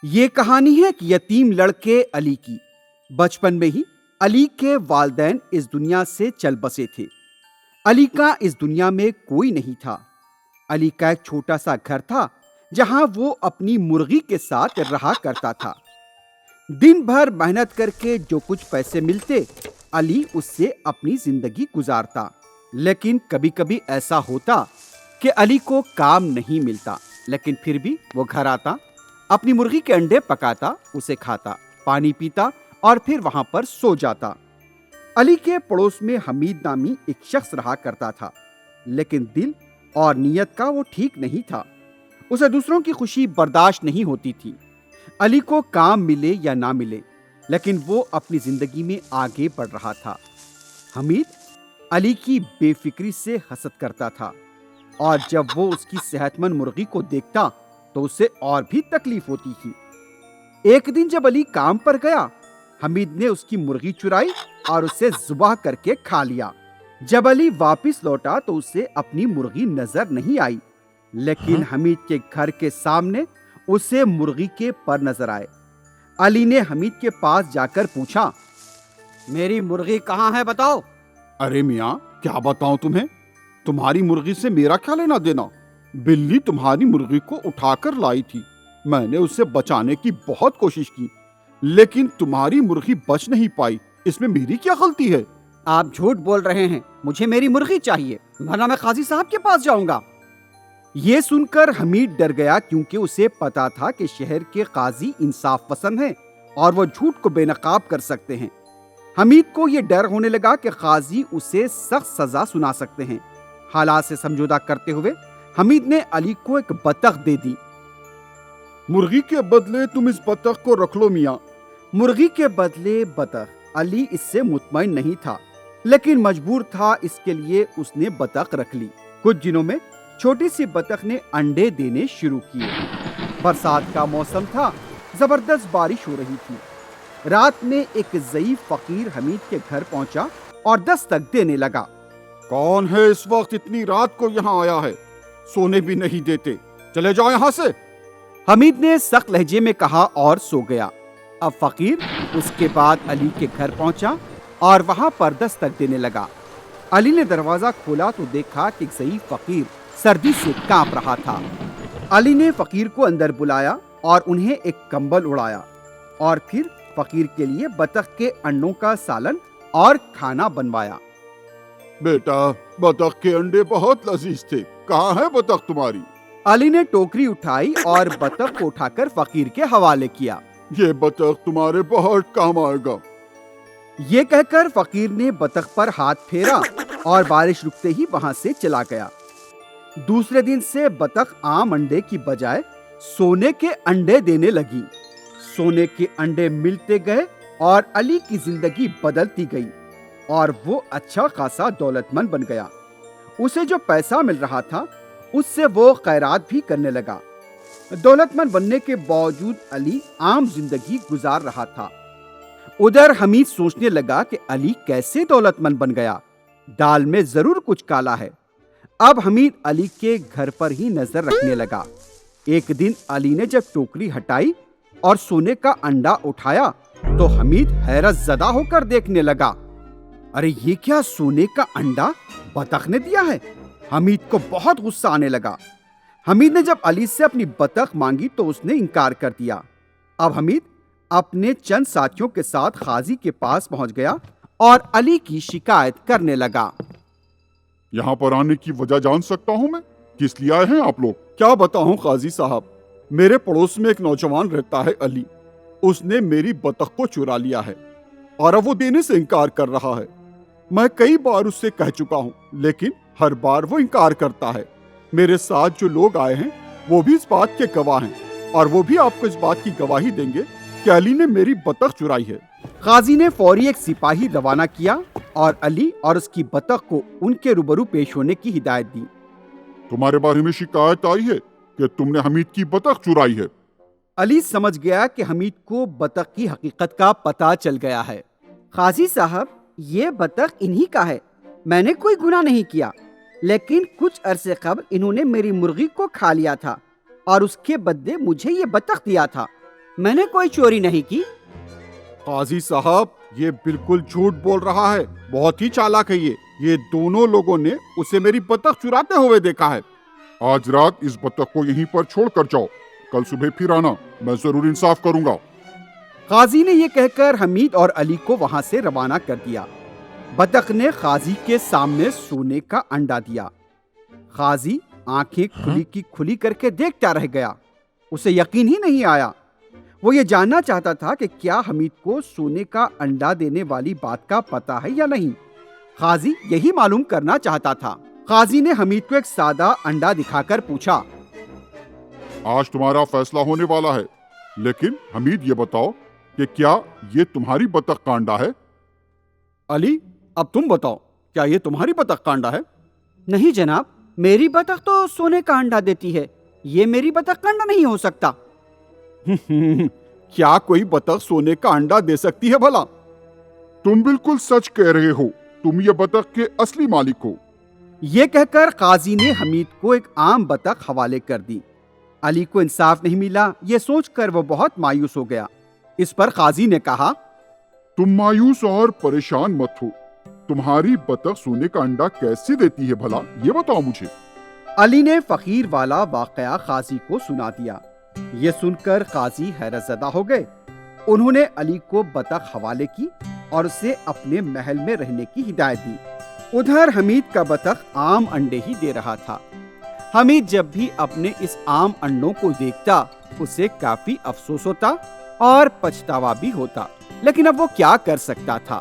یہ کہانی ہے کہ یتیم لڑکے علی کی۔ بچپن میں ہی علی کے والدین اس دنیا سے چل بسے تھے۔ علی کا اس دنیا میں کوئی نہیں تھا۔ علی کا ایک چھوٹا سا گھر تھا جہاں وہ اپنی مرغی کے ساتھ رہا کرتا تھا۔ دن بھر محنت کر کے جو کچھ پیسے ملتے علی اس سے اپنی زندگی گزارتا۔ لیکن کبھی کبھی ایسا ہوتا کہ علی کو کام نہیں ملتا، لیکن پھر بھی وہ گھر آتا، اپنی مرغی کے انڈے پکاتا، اسے کھاتا، پانی پیتا اور پھر وہاں پر سو جاتا۔ علی کے پڑوس میں حمید نامی ایک شخص رہا کرتا تھا، لیکن دل اور نیت کا وہ ٹھیک نہیں تھا۔ اسے دوسروں کی خوشی برداشت نہیں ہوتی تھی۔ علی کو کام ملے یا نہ ملے، لیکن وہ اپنی زندگی میں آگے بڑھ رہا تھا۔ حمید علی کی بے فکری سے حسد کرتا تھا، اور جب وہ اس کی صحت مند مرغی کو دیکھتا تو اسے اور بھی تکلیف ہوتی تھی۔ ایک دن جب علی کام پر گیا، حمید نے اس کی مرغی چرائی اور اسے ذبح کر کے کھا لیا۔ جب علی واپس لوٹا تو اسے اپنی مرغی نظر نہیں آئی، لیکن حمید کے گھر کے سامنے اسے مرغی کے پر نظر آئے۔ علی نے حمید کے پاس جا کر پوچھا، میری مرغی کہاں ہے بتاؤ؟ ارے میاں، کیا بتاؤں تمہیں؟ تمہاری مرغی سے میرا کیا لینا دینا؟ بلی تمہاری مرغی کو اٹھا کر لائی تھی۔ میں نے اسے بچانے کی بہت کوشش کی، لیکن تمہاری مرغی بچ نہیں پائی۔ اس میں میری کیا غلطی ہے؟ آپ جھوٹ بول رہے ہیں، مجھے میری مرغی چاہیے، ورنہ میں قاضی صاحب کے پاس جاؤں گا۔ یہ سن کر حمید ڈر گیا، کیونکہ اسے پتا تھا کہ شہر کے قاضی انصاف پسند ہیں اور وہ جھوٹ کو بے نقاب کر سکتے ہیں۔ حمید کو یہ ڈر ہونے لگا کہ قاضی اسے سخت سزا سنا سکتے ہیں۔ حالات سے سمجھوتا کرتے ہوئے حمید نے علی کو ایک بطخ دے دی۔ مرغی کے بدلے تم اس بطخ کو رکھ لو میاں۔ مرغی کے بدلے بطخ؟ علی اس سے مطمئن نہیں تھا، لیکن مجبور تھا، اس کے لیے اس نے بطخ رکھ لی۔ کچھ دنوں میں چھوٹی سی بطخ نے انڈے دینے شروع کیے۔ برسات کا موسم تھا، زبردست بارش ہو رہی تھی۔ رات میں ایک ضعیف فقیر حمید کے گھر پہنچا اور دستک دینے لگا۔ کون ہے اس وقت اتنی رات کو یہاں آیا ہے؟ سونے بھی نہیں دیتے، چلے جاؤ یہاں سے۔ حمید نے سخت لہجے میں کہا اور سو گیا۔ اب فقیر اس کے بعد علی کے گھر پہنچا اور وہاں پر دستک دینے لگا۔ علی نے دروازہ کھولا تو دیکھا کہ ایک ضعیف فقیر سردی سے کانپ رہا تھا۔ علی نے فقیر کو اندر بلایا اور انہیں ایک کمبل اڑایا، اور پھر فقیر کے لیے بطخ کے انڈوں کا سالن اور کھانا بنوایا۔ بیٹا، بطخ کے انڈے بہت لذیذ تھے، کہاں ہے بطخ تمہاری؟ علی نے ٹوکری اٹھائی اور بطخ کو اٹھا کر فقیر کے حوالے کیا۔ یہ بطخ تمہارے بہت کام آئے گا۔ یہ کہہ کر فقیر نے بطخ پر ہاتھ پھیرا اور بارش رکتے ہی وہاں سے چلا گیا۔ دوسرے دن سے بطخ عام انڈے کی بجائے سونے کے انڈے دینے لگی۔ سونے کے انڈے ملتے گئے اور علی کی زندگی بدلتی گئی، اور وہ اچھا خاصا دولت مند بن گیا۔ اسے جو پیسہ مل رہا تھا اس سے وہ خیرات بھی کرنے لگا۔ دولت مند بننے کے باوجود علی عام زندگی گزار رہا تھا۔ ادھر حمید سوچنے لگا کہ علی کیسے دولت مند بن گیا؟ دال میں ضرور کچھ کالا ہے۔ اب حمید علی کے گھر پر ہی نظر رکھنے لگا۔ ایک دن علی نے جب ٹوکری ہٹائی اور سونے کا انڈا اٹھایا تو حمید حیرت زدہ ہو کر دیکھنے لگا۔ ارے یہ کیا سونے کا انڈا بطخ نے دیا ہے؟ حمید کو بہت غصہ آنے لگا۔ حمید نے جب علی سے اپنی بطخ مانگی تو اس نے انکار کر دیا۔ اب حمید اپنے چند ساتھیوں کے ساتھ قاضی کے پاس پہنچ گیا اور علی کی شکایت کرنے لگا۔ یہاں پر آنے کی وجہ جان سکتا ہوں میں؟ کس لیے آئے ہیں آپ لوگ؟ کیا بتاؤں قاضی صاحب، میرے پڑوس میں ایک نوجوان رہتا ہے علی، اس نے میری بطخ کو چرا لیا ہے اور اب وہ دینے سے انکار کر رہا ہے۔ میں کئی بار اس سے کہہ چکا ہوں، لیکن ہر بار وہ انکار کرتا ہے۔ میرے ساتھ جو لوگ آئے ہیں وہ بھی اس بات کے گواہ ہیں، اور وہ بھی آپ کو اس بات کی گواہی دیں گے کہ علی نے میری بطخ چرائی ہے۔ قاضی نے فوری ایک سپاہی روانہ کیا اور علی اور اس کی بطخ کو ان کے روبرو پیش ہونے کی ہدایت دی۔ تمہارے بارے میں شکایت آئی ہے کہ تم نے حمید کی بطخ چرائی ہے۔ علی سمجھ گیا کہ حمید کو بطخ کی حقیقت کا پتہ چل گیا ہے۔ قاضی صاحب، یہ بطخ انہی کا ہے، میں نے کوئی گناہ نہیں کیا، لیکن کچھ عرصے قبل انہوں نے میری مرغی کو کھا لیا تھا اور اس کے بدلے مجھے یہ بطخ دیا تھا۔ میں نے کوئی چوری نہیں کی۔ قاضی صاحب یہ بالکل جھوٹ بول رہا ہے، بہت ہی چالاک ہے یہ دونوں لوگوں نے اسے میری بطخ چراتے ہوئے دیکھا ہے۔ آج رات اس بطخ کو یہیں پر چھوڑ کر جاؤ، کل صبح پھر آنا، میں ضرور انصاف کروں گا۔ قاضی نے یہ کہہ کر حمید اور علی کو وہاں سے روانہ کر دیا۔ بطخ نے قاضی کے سامنے سونے کا انڈا دیا۔ قاضی آنکھیں کھلی کی کھلی کر کے دیکھتا رہ گیا، اسے یقین ہی نہیں آیا۔ وہ یہ جاننا چاہتا تھا کہ کیا حمید کو سونے کا انڈا دینے والی بات کا پتہ ہے یا نہیں۔ قاضی یہی معلوم کرنا چاہتا تھا۔ قاضی نے حمید کو ایک سادہ انڈا دکھا کر پوچھا، آج تمہارا فیصلہ ہونے والا ہے، لیکن حمید یہ بتاؤ کہ کیا یہ تمہاری بطخ کا انڈا ہے؟ علی اب تم بتاؤ، کیا یہ تمہاری بطخ کا انڈا ہے؟ نہیں جناب، میری بطخ تو سونے کا انڈا دیتی ہے، یہ میری بطخ کا انڈا نہیں ہو سکتا۔ کیا کوئی بطخ سونے کا انڈا دے سکتی ہے بھلا؟ تم بالکل سچ کہہ رہے ہو، تم یہ بطخ کے اصلی مالک ہو۔ یہ کہہ کر قاضی نے حمید کو ایک عام بطخ حوالے کر دی۔ علی کو انصاف نہیں ملا، یہ سوچ کر وہ بہت مایوس ہو گیا۔ اس پر قاضی نے کہا، تم مایوس اور پریشان مت ہو، تمہاری بطخ سونے کا انڈا کیسے دیتی ہے بھلا، یہ بتاؤ مجھے۔ علی نے فقیر والا واقعہ قاضی کو سنا دیا۔ یہ سن کر قاضی حیرت زدہ ہو گئے۔ انہوں نے علی کو بطخ حوالے کی اور اسے اپنے محل میں رہنے کی ہدایت دی۔ ادھر حمید کا بطخ عام انڈے ہی دے رہا تھا۔ حمید جب بھی اپنے اس عام انڈوں کو دیکھتا اسے کافی افسوس ہوتا اور پچھتاوا بھی ہوتا، لیکن اب وہ کیا کر سکتا تھا۔